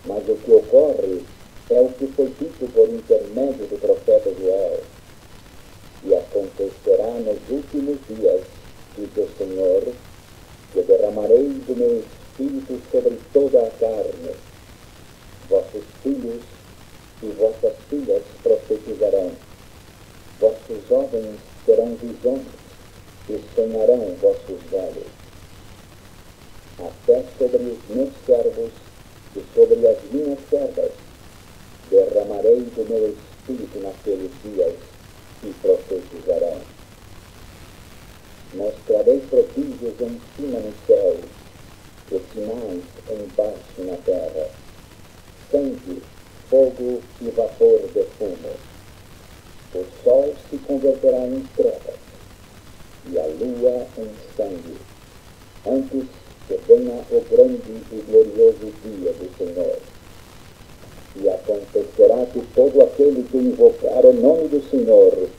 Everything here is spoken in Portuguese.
Mas o que ocorre é o que foi dito por intermédio do profeta Joel. E acontecerá nos últimos dias, diz o Senhor, que derramarei do meu Espírito sobre toda a carne. Vossos filhos e vossas filhas profetizarão. Vossos jovens terão visões e sonharão vossos velhos. Até sobre os meus servos e sobre as minhas servas derramarei do meu Espírito naqueles dias e profetizarão. Mostrarei prodígios em cima no céu e sinais embaixo na terra, sangue, fogo e vapor de fumo. O sol se converterá em trevas e a lua em sangue, antes que venha o grande e glorioso dia do Senhor. E acontecerá que todo aquele que invocar o nome do Senhor